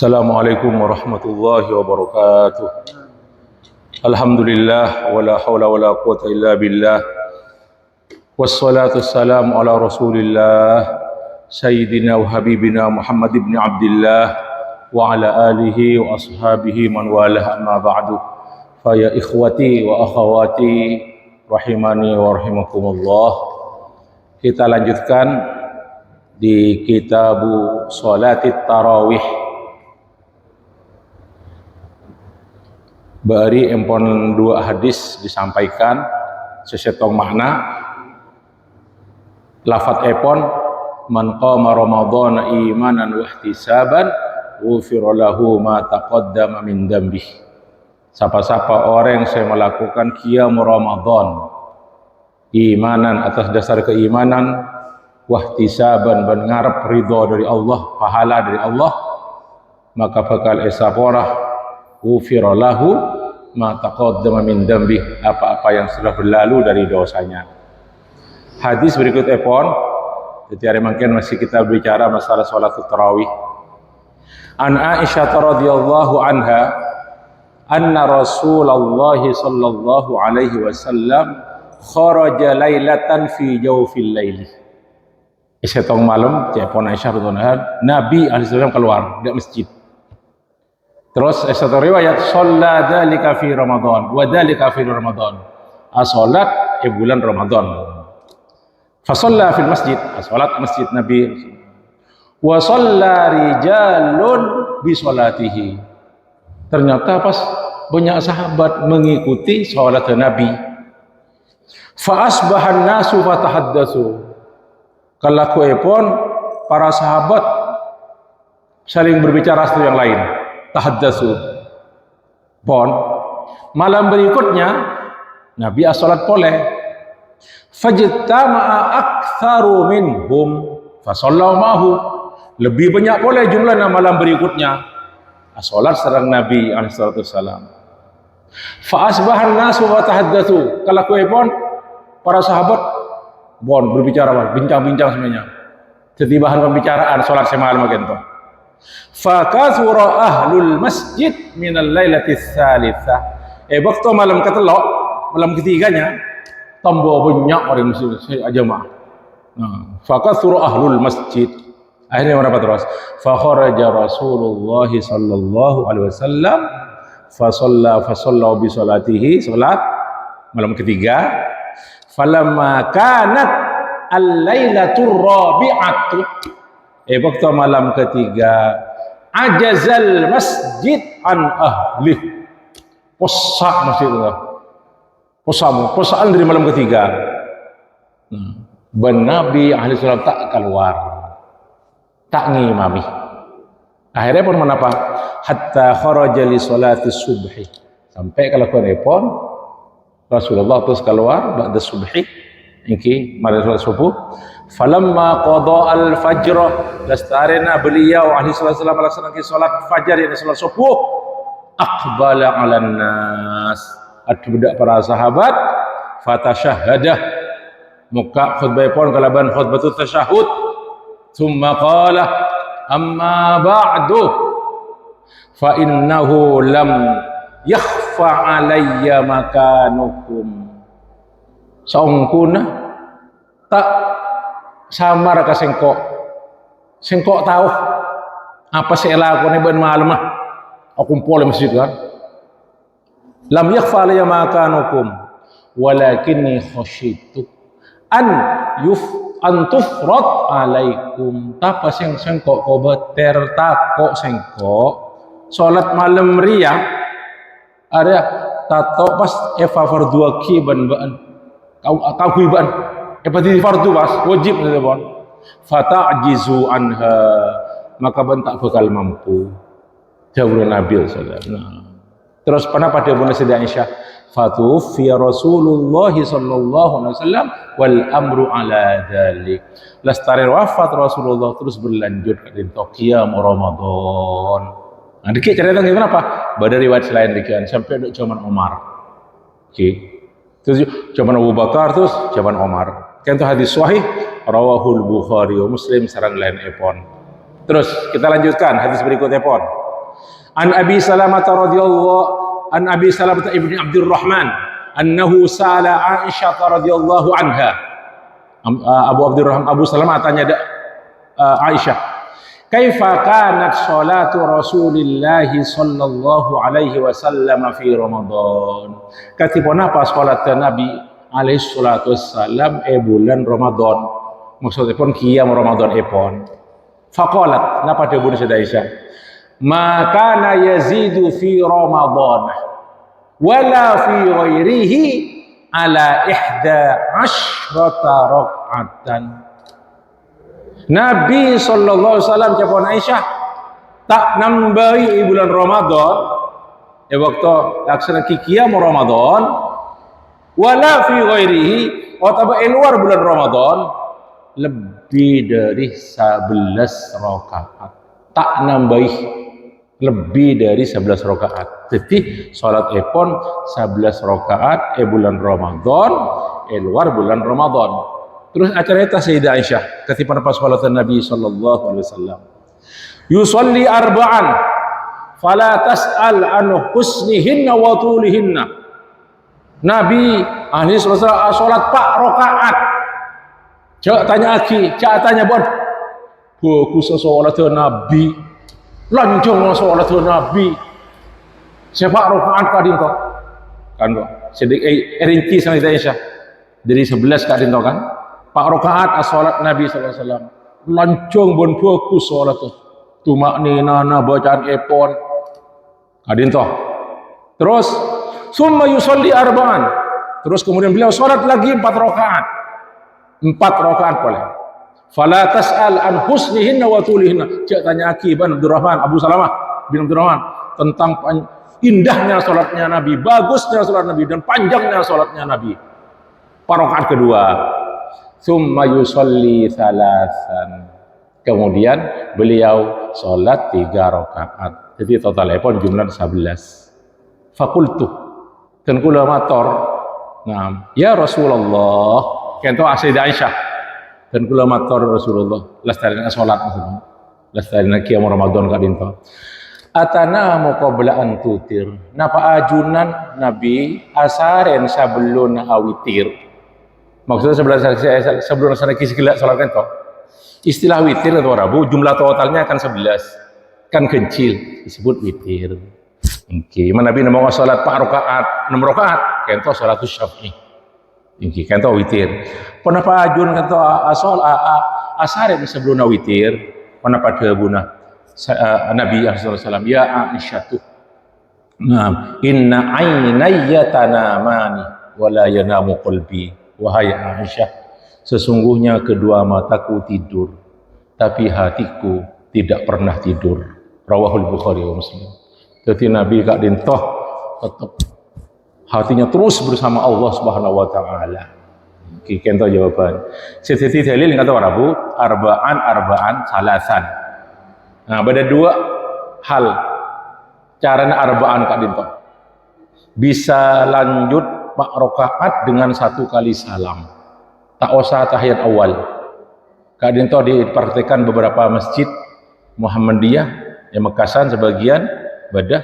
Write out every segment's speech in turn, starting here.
Assalamualaikum warahmatullahi wabarakatuh. Alhamdulillah wala haula wala quwata illa billah. Wassalatu wassalamu ala Rasulillah sayyidina wa habibina Muhammad ibn Abdullah wa ala alihi wa ashabihi man walah, amma ba'du. Fa ya ikhwati wa akhawati rahimani wa rahimakumullah. Kita lanjutkan di kitabu Sholatit Tarawih. Bari empon dua hadis disampaikan sesetong makna. Lafat epon man qama ramadhana imanan wa ihtisaban ghufira lahu ma taqaddama min dzambih. Siapa-siapa orang yang saya melakukan qiyam Ramadan imanan atas dasar keimanan, wahtisaban dan ngarep ridho dari Allah, pahala dari Allah, maka bakal esaporah ghufira lahu ma taqaddama min dzambih, apa-apa yang sudah berlalu dari dosanya. Hadis berikut epon, jadi hari mungkin masih kita bicara masalah salat tarawih. An Aisyah radhiyallahu anha anna Rasulullah sallallahu alaihi wasallam kharaja lailatan fi jawfil laili. Setong malam cepon Aisyah radhiyallahu anha, Nabi alaihi wasallam keluar dari masjid. Terus satu riwayat shalla dzalika fi Ramadan wa dzalika fi Ramadan. Salat bulan Ramadan. Fa shalla fil masjid, salat masjid Nabi. Wa shalla rijalun bi salatihi. Ternyata pas banyak sahabat mengikuti salat Nabi. Fa asbahan nasu fatahaddatsu. Kala kuepon para sahabat saling berbicara satu yang lain. Tahaddatsu. Pon malam berikutnya Nabi as-salat poleh. Fajtama'a aktsaru minhum fasallu ma'hu. Lebih banyak poleh jumlahnya malam berikutnya as-salat sareng Nabi alaihi salatu wasalam. Fa asbahan nasu wa tahaddatsu. Kalau kuepon para sahabat bon berbicara, bincang-bincang semuanya. Jadi bahan pembicaraan salat semalam magento. Fakathura ahlul masjid minal lailatis salitsah. Waktu malam ketelok, malam ketiganya tambah banyak orang muslim jamaah. Fakathura ahlul masjid. Akhirnya berapa terus? Fa kharaja Rasulullah sallallahu alaihi wasallam fa shalla bi salatihi, salat malam ketiga. Falamma kanat al-lailatur rabi'atu. Waktu malam ketiga ajazal masjid an ahli, posak masjid itu, posaan dari malam ketiga. Ben Nabi ahli salam tak keluar, tak ngimami. Akhirnya pun menapa? Hatta kharaja li salati subhi, sampai kalau pun Rasulullah terus keluar ba'da subhi, ini mari salat subuh. Falamma qada al-fajr, lastarina beliau ahli wasallam melaksanakan salat fajar yang salat subuh, aqbala 'alan nas, ada para sahabat fatashahhadah, muka khutbah pun kalaban khutbatut tasyahud, thumma qala amma ba'du fa innahu lam yakhfa 'alayya makanukum. Saungkuna tak samar ka sengkok tahu apa saya lakukan ben malam aku kumpul masjid kan. Lam yakhfa alayya makanukum walakinni khasyitu an tufrat alaikum. Tapa sengkok ko beter tako sengkok salat malam ria ada tato pas eva fardhu ki ban kau kuiban di fardu pas wajib telepon. Fata'jizu anha, maka bentak bakal mampu. Jawab Nabi sallallahu alaihi wasallam. Terus kenapa dia punya Sayyidah Aisyah? Fatufiya Rasulullah sallallahu alaihi wasallam wal amru ala dzalik. Lestari wafat Rasulullah terus berlanjut ke qiyam Ramadan. Nah, dikit cerita kenapa? Pada riwayat selain dikit sampai dok zaman Umar. Terus zaman Abu Bakar terus zaman Umar. Kan itu hadis sahih rawahul Bukhari wa Muslim sareng lain epon. Terus kita lanjutkan hadis berikut epon. An Abi Salamah radhiyallahu an Abi Salamah ibni Abdurrahman annahu sa'ala Aisyah radhiyallahu anha. Abu Salamah tanya Aisyah, kaifa kanat salatu Rasulillahi sallallahu alaihi wasallam fi Ramadan? Katipun apa salat Nabi alaihi salatu wassalam bulan Ramadan? Maksudnya pun qiyam Ramadan epon. Faqalat, napa dawuh Aisyah? Ma kana yazidu fi Ramadan wala fi ghairihi ala 11 raka'atan. Nabi sallallahu alaihi wasallam japon Aisyah tak nambahi bulan Ramadan waktu laksana qiyam Ramadan wala fi ghairihi atau luar bulan Ramadan lebih dari 11 rakaat. Tak nambahi lebih dari 11 rakaat. Jadi salat epon 11 rakaat bulan Ramadan luar bulan Ramadan. Terus acaranya Sayyidah Aisyah ketika pas salat Nabi sallallahu alaihi wasallam. Yusalli arba'an fala tas'al an husnihinna wa tulihinna. Nabi ahli salat 4 rakaat. Cak tanya aki, cak tanya bon. Bagus salat Nabi. Lanjung salat Nabi. Sepak rakaat kadin kok. Kan kok. Sedek rinci sama Aisyah. Dari 11 kadin kok kan. 4 rakaat salat Nabi sallallahu alaihi wasallam. Lancung bon bagus salat tu. Tumak nina bacaan epon. Kadin toh. Terus summa yusalli arba'an. Terus kemudian beliau salat lagi 4 rakaat. 4 rakaat boleh. Fala tas'al an husnihinna wa tulihinna. Cak tanya Aki bin Abdurrahman, Abu Salamah bin Abdurrahman tentang indahnya salatnya Nabi, bagusnya salat Nabi dan panjangnya salatnya Nabi. Rakaat kedua. Tsumma yusalli thalathan. Kemudian beliau salat 3 rakaat. Jadi total pun jumlah 11. Fakultu dan kula matur, "Nah, ya Rasulullah." Kento Sayyidah Aisyah dan kula matur Rasulullah lestarinya salat maksudnya lestarinya qiyam Ramadan kadinto atana muqabla an tutir napa ajunan Nabi asaren sebelum awitir maksudnya sebelum sana kisah salat kento istilah witir atau rabu jumlah totalnya kan 11 kan kecil disebut witir. Oke, Nabi namo salat 4 rakaat 6 rakaat kento salatus syafi'i. Iki kan tau witir. Kenapa ajun kan tau asar sebelum witir? Kenapa dia guna Nabi sallallahu alaihi wasallam ya Aisyah tuh. Nah, inna ainayya tanamani wa la yanamu qalbi. Wahai Aisyah, sesungguhnya kedua mataku tidur, tapi hatiku tidak pernah tidur. Rawahul Bukhari wa Muslim. Jadi Nabi kak dintoh tetap hatinya terus bersama Allah Subhanahu wa taala. Kento jawaban. Siti dalil kata Rabu, arba'an salasan. Nah, ada 2 hal caranya arba'an kak dinto. Bisa lanjut 4 rakaat dengan 1 kali salam. Tak usah tahiyat awal. Kak dinto dipraktikkan beberapa masjid Muhammadiyah yang Mekasan sebagian badah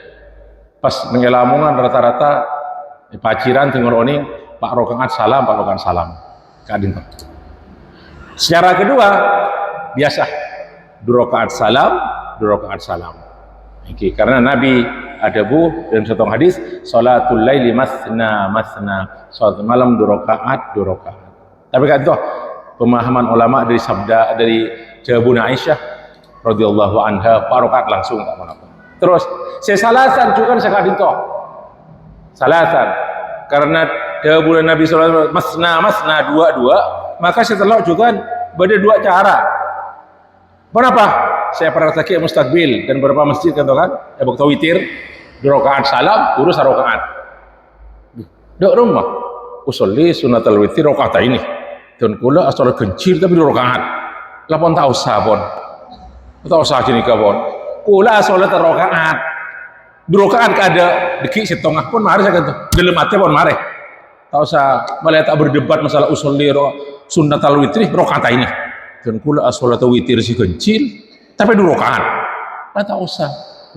pas mengelamungan rata-rata di paciran tinggal oni 4 rakaat salam 4 rakaat salam kadin. Secara kedua biasa 2 rakaat salam 2 rakaat salam. Oke, karena Nabi ada dan satu hadis salatul laili masna salat malam 2 rakaat 2 rakaat. Tapi kan itu pemahaman ulama dari sabda dari jawaban Aisyah radhiyallahu anha 4 rakaat langsung tak apa-apa. Terus sesalasan juga sekadin toh salasan karena bulan Nabi SAW masna 2, maka setelah juga ada 2 cara. Kenapa? Saya pernah taki mustaqbil dan beberapa masjid kan waktu witir 2 rakaat salam urus 1 rakaat. Dok rumah usolli sunatul witir rakaat ini dan kula asal kencil tapi 2 rakaat. Lapon tahu sabon. Tahu sah kini kabon. Kula salat rakaat. 2 rakaat kada deki setengah pun mari saya kata gelem ate pun mari tak usah malah tak berdebat masalah usolli sunnatul witri rakaat ini dan kula as-salatu witir si kecil tapi 2 rakaat tak usah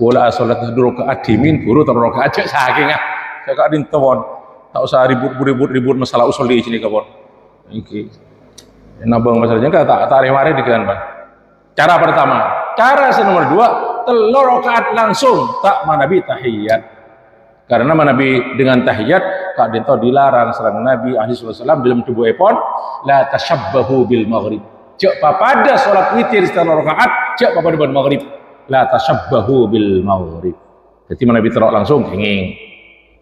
bola salat dulu ke adimin buru terus rakaat cek saking saya kak din tawon tak usah ribut masalah usul di sini kawan iki nabang masalahnya kan tak tarik mari di kan cara pertama cara nomor 2 telur rakaat langsung tak manabi tahiyat karena manabi dengan tahiyat kak din dilarang serang Nabi alaihi wasallam dalam tubuh epon la tashabbahu bil maghrib cek pada salat witir setelah rakaat cek pada maghrib la tashabbahu bil maghrib jadi manabi terok langsung kenging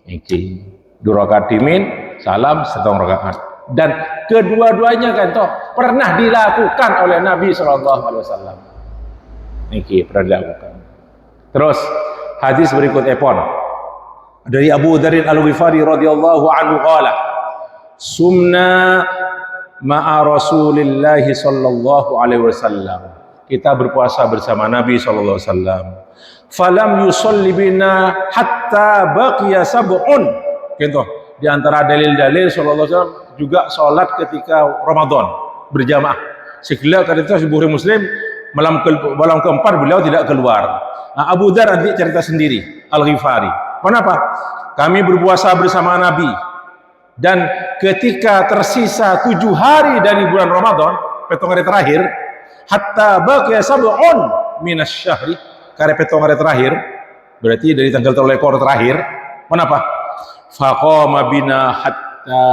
iki 2 rakaat dimin salam 1 rakaat dan kedua-duanya kan toh pernah dilakukan oleh Nabi sallallahu alaihi wasallam iki pernah dilakukan. Terus hadis berikut epon dari Abu Dzar Al-Ghifari radhiyallahu anhu qala sumna ma'a Rasulillah sallallahu alaihi wasallam kita berpuasa bersama Nabi sallallahu alaihi wasallam falam yusalli bina hatta baqiya sab'un gitu di antara dalil-dalil sallallahu alaihi wasallam juga salat ketika Ramadan berjamaah segala ketika Bukhari Muslim malam keempat beliau tidak keluar. Nah, Abu Dzar nanti cerita sendiri Al-Ghifari kenapa kami berpuasa bersama Nabi dan ketika tersisa 7 hari dari bulan Ramadan petong hari terakhir hatta baqiya sab'un minas syahri karena petong hari terakhir berarti dari tanggal 3 ekor terakhir kenapa faqama bina hatta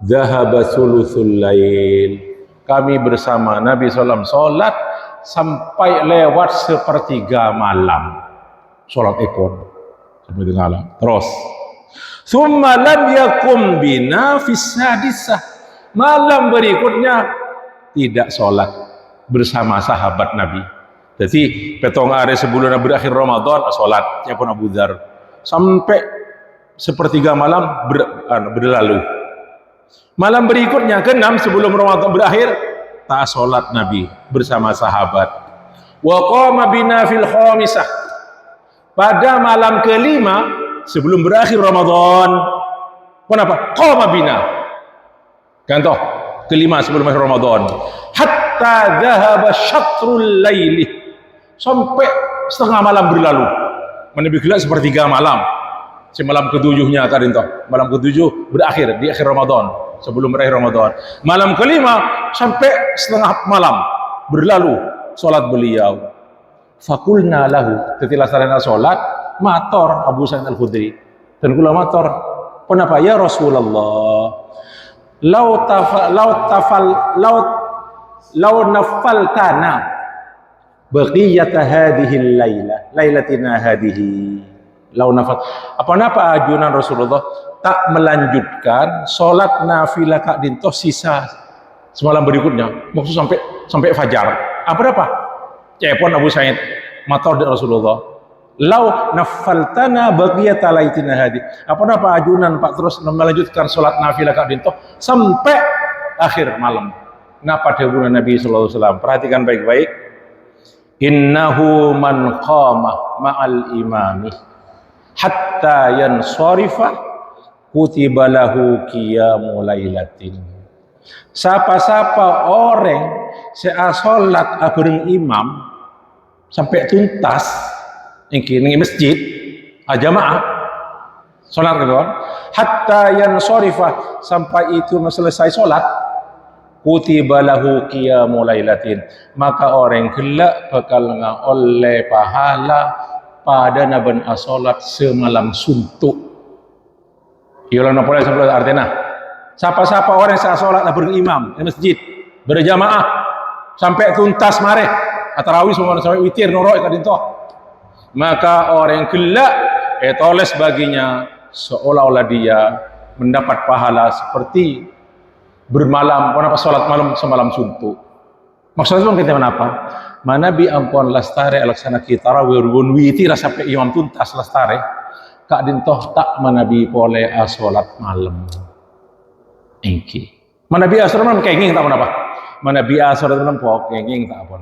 dhahaba sulusul lail kami bersama Nabi SAW sholat sampai lewat 1/3 malam sholat ekor sampai tengah malam terus summa lam yakum bina fis sadisah malam berikutnya tidak sholat bersama sahabat Nabi jadi petong hari sebelum berakhir Ramadan sholat siapun Abu Dzar sampai 1/3 malam berlalu malam berikutnya ke-6 sebelum Ramadan berakhir tak sholat Nabi bersama sahabat wa qama bina fil khamisah pada malam ke-5 sebelum berakhir Ramadan kenapa qama bina kan toh ke-5 sebelum akhir Ramadan hatta dhahaba syatrul laili sampai setengah malam berlalu menebi gelap 1/3 malam semalam ke-7-nya tadi toh malam ke-7 berakhir di akhir Ramadan sebelum berakhir Ramadan malam ke-5 sampai setengah malam berlalu sholat beliau fakulna lahu ketika sarana sholat mator Abu Sa'id Al-Khudri dan kula mator kenapa ya Rasulullah lau nafaltana baqiyata hadhihi lailatina hadhihi lau nafal apa ajunan Rasulullah tak melanjutkan sholat nafilah kak dintoh sisa semalam berikutnya maksud sampai fajar apa cepon Abu Sa'id mator dari Rasulullah lau nafaltana baqiyata lailatina hadi apa ajunan Pak terus melanjutkan sholat nafilah kak dintoh sampai akhir malam kenapa dahulu Nabi sallallahu alaihi wasallam perhatikan baik-baik innahu man qama ma'al imami hatta yansarifa kutiba lahu qiyamul lailatin siapa orang saya salat bareng imam sampai tuntas ini masjid jamaah salat kan hatta yansarifa sampai itu selesai salat kutiba lahu qiyamul lailatin maka orang kelak bakal oleh pahala pada naban salat semalam suntuk Yolan apa sebelah artinya siapa orang yang sholat berimam di masjid berjamaah sampai tuntas mare tarawih semua sampai witir norok kadinto maka orang yang gelak toles baginya seolah-olah dia mendapat pahala seperti bermalam sholat malam semalam suntuk maksudnya kita kenapa mana bi ampun lastare alaksana kita tarawih witir sampai imam tuntas lastare kak dintoh tak manabi pole sholat malam engki manabi sholat malam kenging tak apa manabi sholat malam pok kenging tak apa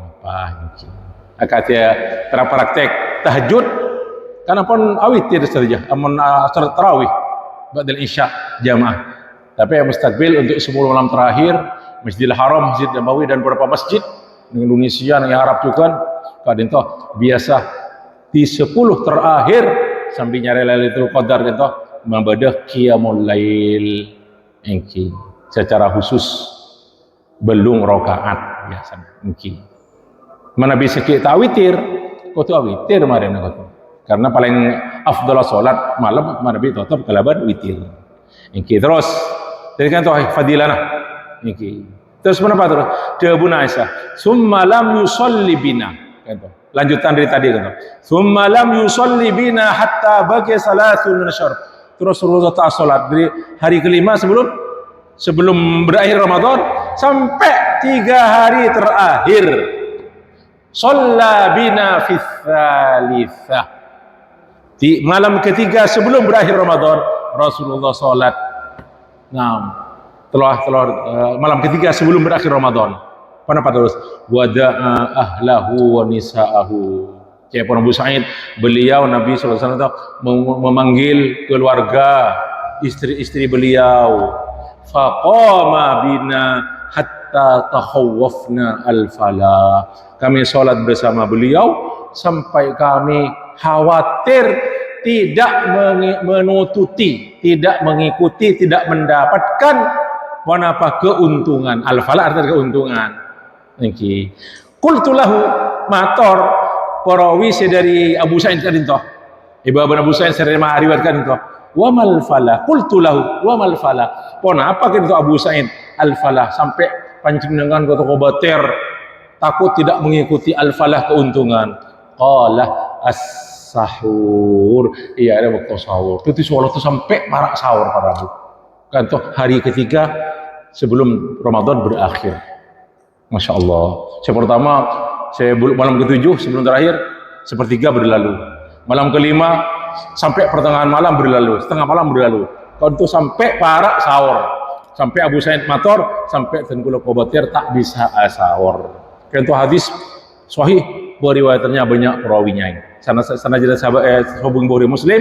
engki akatnya terapraktek tahajud karena pun awitir saja amun sholat tarawih ba'dal isya jamaah tapi yang mustaqbil untuk 10 malam terakhir Masjidil Haram, Masjid Nabawi dan beberapa masjid di Indonesia yang Arab juga kak dintoh biasa di 10 terakhir sampai nyari Lailatul Qadar gitu mabadah qiyamul lail engki secara khusus belum rakaat biasa engki mana bisa kita witir kau tu witir kemarin aku karena paling afdal salat malam mana bi tetap kalaban witir engki terus jadi kan tu fadilana engki terus kenapa terus jawabuna Aisyah summa lam yusalli bina kan tu lanjutan dari tadi kan summa lam yusalli bina hatta baqi salatul min asy-syahr terus Rasulullah ta'ala salat dari hari kelima sebelum berakhir Ramadan sampai 3 hari terakhir shalla bina fi tsalitsah di malam ketiga sebelum berakhir Ramadan Rasulullah salat telah malam ketiga sebelum berakhir Ramadan apa terus wada'a ahlahu wa nisa'ahu kayak Abu Sa'id beliau Nabi SAW memanggil keluarga istri-istri beliau faqama bina hatta takhawwafna al-fala kami sholat bersama beliau sampai kami khawatir tidak menututi tidak mengikuti tidak mendapatkan keuntungan al-fala artinya keuntungan niki qultu lahu mator perawi dari Abu Sa'id tadi toh Ibu Abu Sa'id sering meriwayatkan toh wa mal fala qultu lahu wa mal fala pon apa kan itu Abu Sa'id al falah sampai panjenengan kata kobater takut tidak mengikuti al falah keuntungan qala as-sahur iya ada waktu sahur itu sholat itu sampai marak sahur para Bu kan toh hari ketiga sebelum Ramadan berakhir Masya Allah pertama malam ke-7 sebelum terakhir sepertiga berlalu malam kelima sampai pertengahan malam berlalu setengah malam berlalu kalau itu sampai parak sahur sampai Abu Sa'id mator sampai tengkuluk kobatir tak bisa sahur kan itu hadis sahih riwayatannya banyak perawinya sana jadi sahabat hubung Bukhari Muslim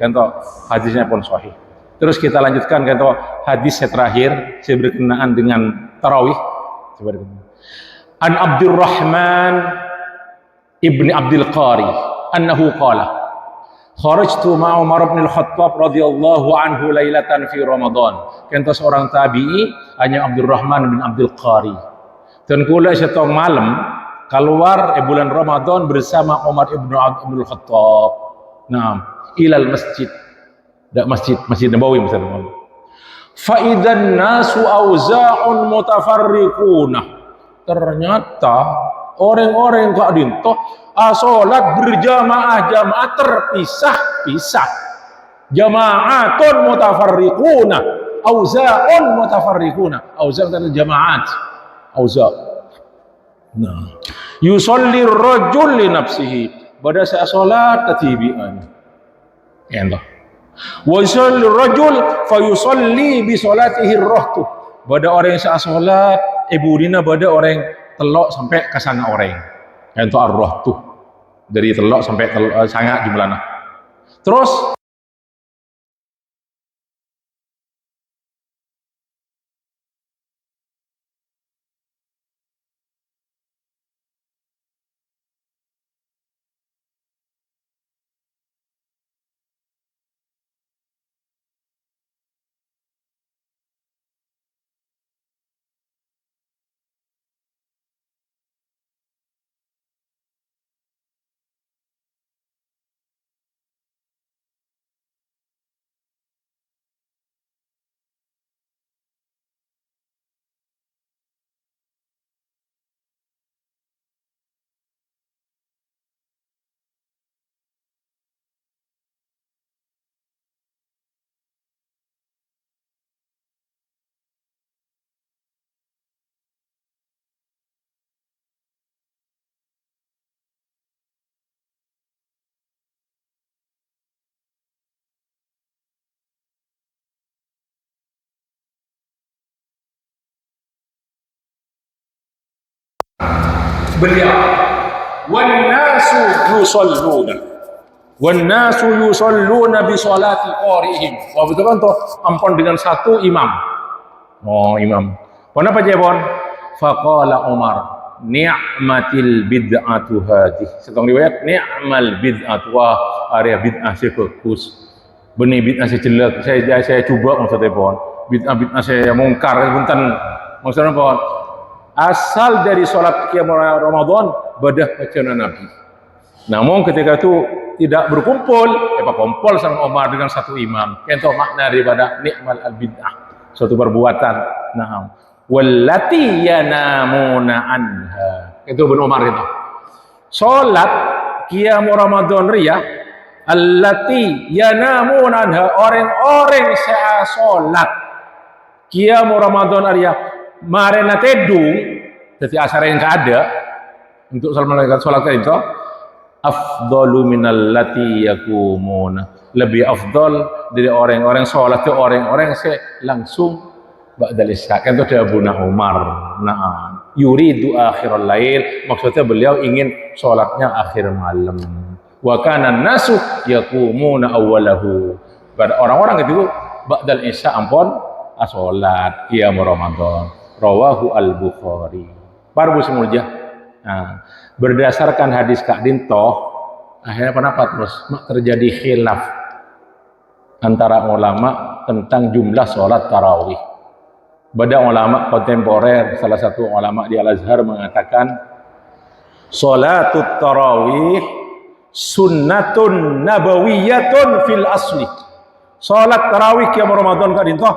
kan itu hadisnya pun sahih terus kita lanjutkan kan itu hadis terakhir saya berkenaan dengan tarawih an Abdurrahman ibni Abdul Qari annahu qala kharajtu ma'a Umar bin Al-Khattab radhiyallahu anhu lailatan fi Ramadan kenta seorang tabi'i hanya Abdurrahman bin Abdul Qari dan kula setong malam keluar bulan Ramadan bersama Umar ibn Abdul Khattab ilal masjid masjid Nabawi misalnya fa idzan nasu auza'un mutafarriquna ternyata orang-orang kak dinto sholat berjamaah jamaah terpisah-pisah jamaatun mutafarriquna auza'un mutafarriquna auza' adalah jamaat auza' yusalli ar-rajul li nafsihi pada saat sholat ketibian entah wa yusalli ar-rajul fa yusalli bi salatihi ar-rahtu pada orang yang saat sholat ibu dina pada orang telok sampai ke sana orang itu ar-roh tuh dari telok sampai sangat jumlahnya terus beliau wan nasu yusalluna bi salati qari'ihim betul kan toh ampun dengan satu imam imam kenapa jebon faqala Umar ni'matil bid'atu hadih. Setong riwayat ni'mal bid'atu, wah area bid'ah saya bagus. Benih bid'ah saya jelek. Saya coba maksudnya pohon. Bid'ah saya mungkar punten. Maksudnya pohon. Asal dari salat qiyam Ramadan badah bacaan Nabi. Namun ketika itu tidak berkumpul, kumpul sama Umar dengan satu imam. Itu makna daripada ni'mal al-bid'ah, suatu perbuatan. Nah, wallati yanamuna anha. Itu Ibnu Umar itu. Salat qiyam Ramadan riyah allati yanamuna anha, orang-orang yang salat qiyam Ramadan riyah marena tedung, jadi asar yang ada untuk salat itu afdalu minal lati yakumuna, lebih afdal dari orang-orang sholat itu orang-orang yang langsung ba'dal isya. Kan itu ada Abu Umar. Nah, yuridu akhirul lail, maksudnya beliau ingin sholatnya akhir malam. Wa kana nasu yakumuna awwalahu. Pada orang-orang itu ba'dal isya ampun sholat qiyam Ramadan. Rawahu al-Bukhari. Para muslimuljah. Nah, berdasarkan hadis Kak Dinto, akhirnya kenapa terus terjadi khilaf antara ulama tentang jumlah sholat tarawih. Bada ulama kontemporer, salah satu ulama di Al-Azhar mengatakan sholatut tarawih sunnatun nabawiyatun fil asli. Sholat tarawih qiyam Ramadan Kak Dinto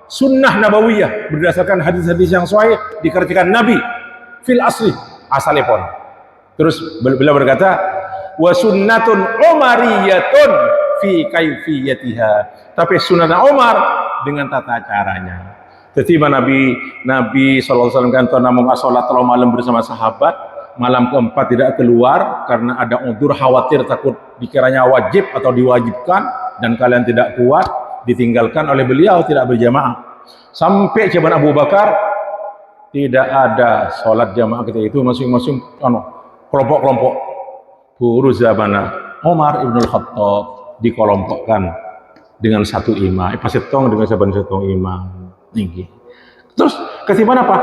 sunnah nabawiyah berdasarkan hadis-hadis yang sahih dikerjakan Nabi fil asli, asalnya pun. Terus beliau berkata, wa sunnatun umariyatun fi kaifiyatiha. Tapi sunnah Umar dengan tata caranya. Jadi Nabi SAW kan namun sholat malam bersama sahabat, malam keempat tidak keluar karena ada udzur khawatir takut dikiranya wajib atau diwajibkan dan kalian tidak kuat, ditinggalkan oleh beliau tidak berjamaah. Sampai zaman Abu Bakar tidak ada sholat jamaah ketika itu, masing-masing kelompok-kelompok. Guru zamana Umar ibn Khattab dikelompokkan dengan satu imam, pasetong dengan satu imam. Terus kesimpulan apa?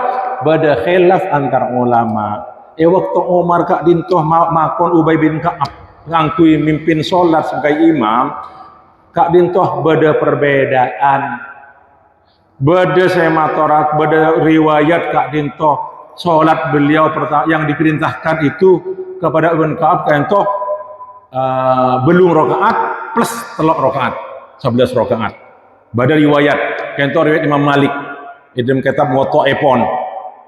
Bada khilaf antar ulama. Waktu Umar Kak Dintoh makon Ubay bin Ka'ab ngangkui mimpin sholat sebagai imam, Kak Dintoh bada perbedaan. Bada sematorat, bada riwayat Kak Dintoh sholat beliau yang diperintahkan itu kepada Ibn Ka'ab Kak Dintoh belum rokaat plus telok rokaat 11 rokaat. Bada riwayat Kak Dintoh riwayat Imam Malik dalam kitab Muwatta Epon.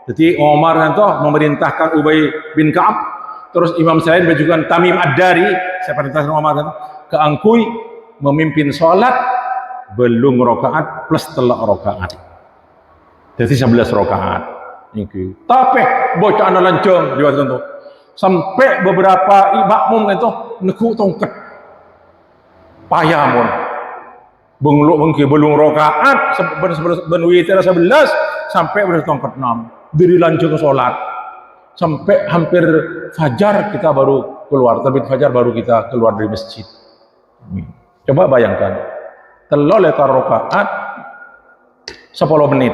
Jadi Umar Kak Dintoh memerintahkan Ubay bin Ka'ab, terus Imam Sa'id menunjukkan Tamim Ad-Dari, saya perintahkan Umar Kak Dintoh keangkui memimpin sholat belum rokaat plus telak rokaat, jadi 11 rokaat. Tapi bocah anak lancang di waktu itu sampai beberapa makmum itu nekuk tongkat payah belum rokaat benwitir 11 sampai bertongkat 6 diri lancang sholat sampai hampir fajar kita baru keluar, terbit fajar baru kita keluar dari masjid. Coba bayangkan telol lekar rokaat 10 menit.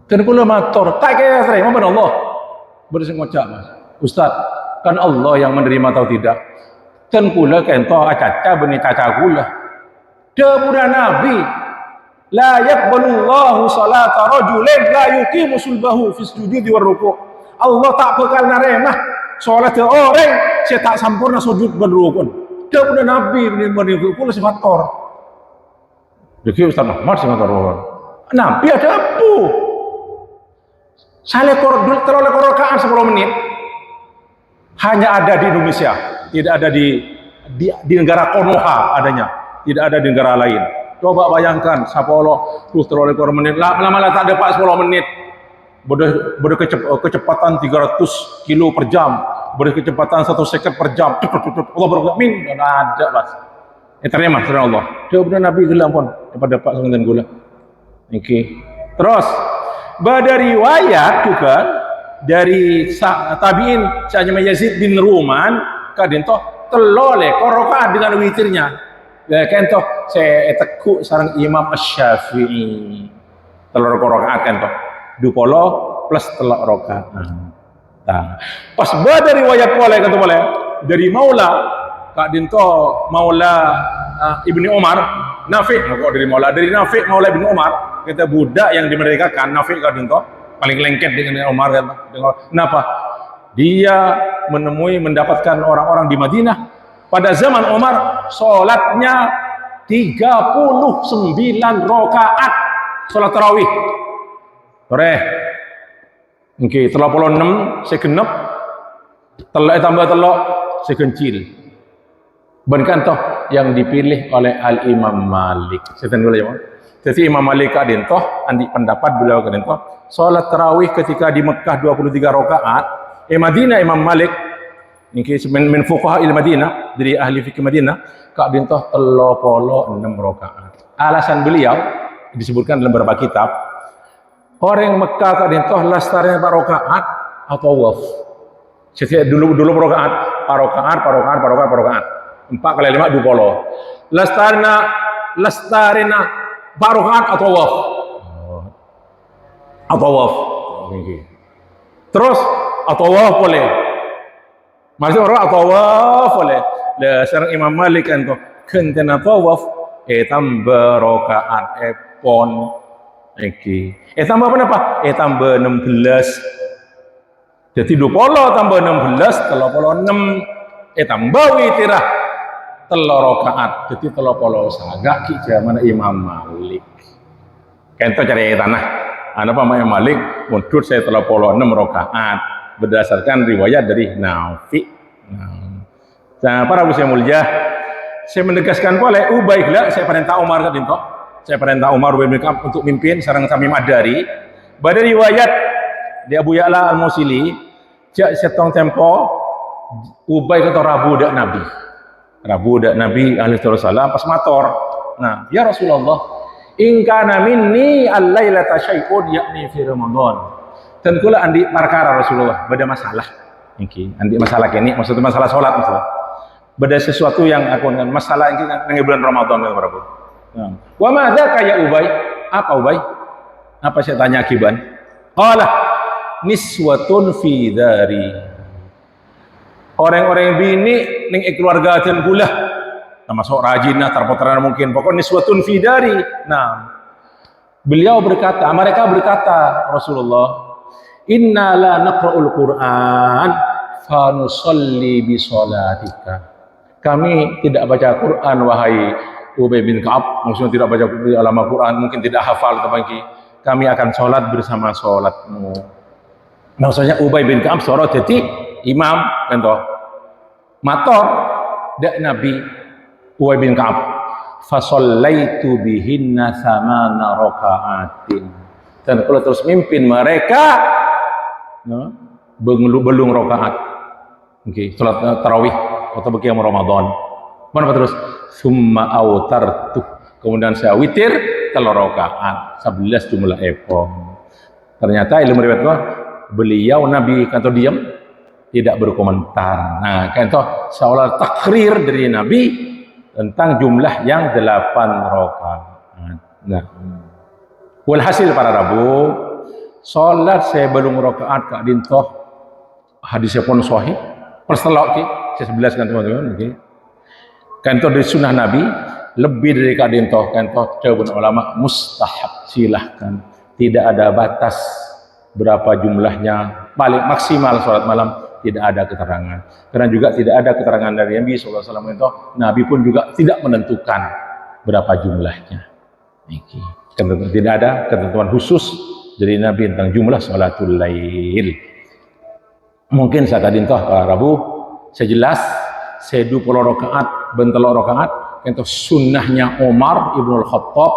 Dan kula matur, tak kaya saya, apa Allah? Bersih ngocak Mas. Ustaz, kan Allah yang menerima atau tidak? Dan kula kento acaca benih caca kula. Debuda Nabi, la yaqbalullahu salata rajulin la yuqimu sulbahu fi sujudi war ruku'. Allah tak bakal naremah salat orang saya tak sempurna sujud dan rukun. Debuda Nabi benih kula sifat kor. Jadi Ustaz Ahmad sing ngatur. Nabi ada apa? Saya terlalu rakaat 10 menit. Hanya ada di Indonesia, tidak ada di negara Konoha adanya, tidak ada di negara lain. Coba bayangkan 10 terlalu menit. Lama-lama tak ada 10 menit. Berkecepatan 300 kilo per jam, berkecepatan 1 second per jam. Allah berkata, ada Mas. Terima kasih Allah. Dia benar Nabi gelam pun daripada Pak Sundan gula. Terus ada riwayat juga dari tabiin Syahnya Yazid bin Ruman kadento telole korokaat dengan witirnya. Ya kento saya tekuk sarang Imam Asy-Syafi'i. Telur korokaat kento. 20 plus telok rokaat. Nah, pas dari riwayat boleh kata boleh dari Maula Kak Dinto Maula Ibni Umar Nafi kok dari Maula dari Nafi Maula Ibni Umar kita budak yang dimerdekakan Nafi Kak Dinto paling lengket dengan Umar kata. Kenapa? Dia mendapatkan orang-orang di Madinah pada zaman Umar sholatnya 39 rakaat sholat tarawih. Sore. Oke, 36 segenap telok tambah telok sekencil. Bahkan toh yang dipilih oleh Al Imam Malik. Saya dulu ya. Jadi Imam Malik kadin toh andi pendapat beliau kadin toh salat tarawih ketika di Mekah 23 rakaat, Madinah Imam Malik niki min fuqaha il Madinah dari ahli fikih Madinah kadin toh 36 rakaat. Alasan beliau disebutkan dalam beberapa kitab orang Mekah kadin toh lastarnya 4 rakaat atau waf. Setiap dulu rakaat, rakaat. 4 kali 5 20. Lastarina barokat atau waf. Atau waf. Terus atau waf boleh. Masih orang atau waf boleh. Sekarang Imam Malik kan tu kentena tawaf tambah rakaat pon. Tambah apa? Tambah 16. Jadi 20 tambah 16 36 tambah witirah telur rakaat jadi telur polo sagak ki zaman Imam Malik kento cari tanah apa Imam Malik mundur saya telur polo 6 rakaat berdasarkan riwayat dari Nafi. Nah para usia mulia saya menegaskan boleh baiklah saya perintah Umar kadinto saya perintah Umar bin Khattab untuk mimpin sareng Tamim Ad-Dari pada riwayat di Abu Ya'la Al-Musili jak setong tempo Ubay kata Rabu dak Nabi alaihi wasallam pas mator. Nah, ya Rasulullah, in kana minni al-lailata syai'un yakni fi Ramadan. Dan kula andi perkara Rasulullah, beda masalah. Niki, andi masalah kini maksudnya masalah salat masalah. Beda sesuatu yang aku dengan masalah ini nang bulan Ramadan kan Prabu. Nah, wa madza kaya Ubay? Apa Ubay? Apa saya tanya Kiban? Qala niswatun fi dari orang-orang bini ning keluarga dan gula termasuk rajinah terpotong mungkin pokoknya niswatun fidari. Nah mereka berkata Rasulullah inna la naqra'ul Qur'an fa nusalli bi salatika kami tidak baca Quran wahai Ubay bin Ka'ab maksudnya tidak baca alam Quran mungkin tidak hafal kami akan sholat bersama sholatmu. Maksudnya Ubay bin Ka'ab sorot jadi imam kan toh mator dak Nabi Ubay bin Ka'ab fa shallaitu bihinna 8 rakaatin dan kalau terus mimpin mereka belum rakaat salat tarawih atau bagi Ramadan mana terus summa autartu kemudian saya witir 3 rakaat 11 jumlah ekor. Ternyata ilmu riwayat beliau Nabi kata diam tidak berkomentar. Nah, kan itu seolah takrir dari Nabi tentang jumlah yang 8 rakaat. Nah, walhasil para Rabu, salat saya belum rakaat Kak Dintoh hadisnya pun sahih. Perselok ki, saya 11 kan teman-teman, okay. Kan itu dari sunnah Nabi lebih dari Kak Dintoh, kan itu jawab ulama mustahab silahkan. Tidak ada batas berapa jumlahnya paling maksimal salat malam. Tidak ada keterangan karena juga tidak ada keterangan dari Nabi SAW itu Nabi pun juga tidak menentukan berapa jumlahnya. Tidak ada ketentuan khusus dari Nabi tentang jumlah sholatul lail. Mungkin saya tadi para Rabu sejelas saya 20 rakaat bentel rakaat itu sunnahnya Umar ibn al-Khattab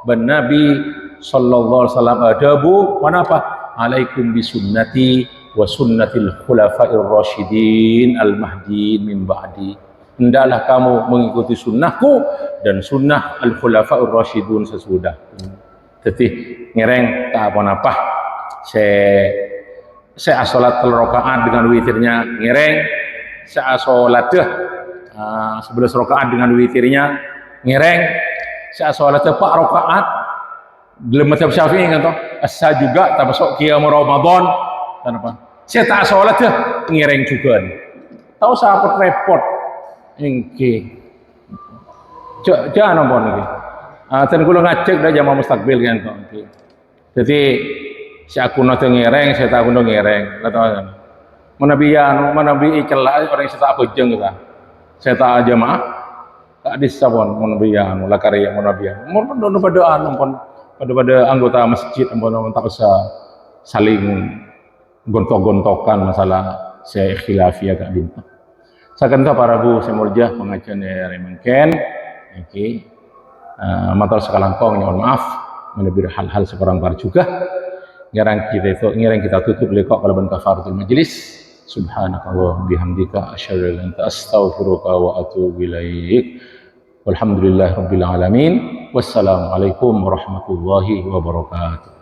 dan Nabi sallallahu alaihi wasallam adabu mana apa alaikum bisunnati wa sunnatil khulafa'ir rasyidin al-mahdiin min ba'di. Hendaklah kamu mengikuti sunnahku dan sunnah al-khulafa'ir rasyidun sesudahku. Jadi ngereng tak apa-apa. Saya salat 3 rakaat dengan witirnya ngereng. Saya salat 11 rakaat dengan witirnya ngereng. Saya salat 4 rakaat dalam mazhab Syafi'i kan toh. Asa juga termasuk qiyam Ramadan. Kenapa? Saya tak sholat ya, ngireng juga. Tahu siapa repot, ingki. Jangan nombor lagi. Ten kulo ngacek dah jamaah mustakbil kan kok. Jadi si aku nanti ngireng, saya tak kuno ngireng. Kata menabi celah orang saya tak bejeng kita. Saya tak jamaah, tak disabon menabiyan, mula karya menabiyan. Mohon pada pada anggota masjid, mohon tak usah saling gontok-gontokan masalah saya khilafiyah agak bintang. Saya kata para bu saya murjah pengajian dari mungkin, oke. Matal sekalian kong, mohon maaf, menebir hal-hal sekurang par juga. Ngerang kita tutup lekok kalau ben kafaratul majlis. Subhanakallah bihamdika asyhadu an la ilaha illa anta astaghfiruka wa atubu ilaik. Walhamdulillahirabbil alamin. Wassalamualaikum warahmatullahi wabarakatuh.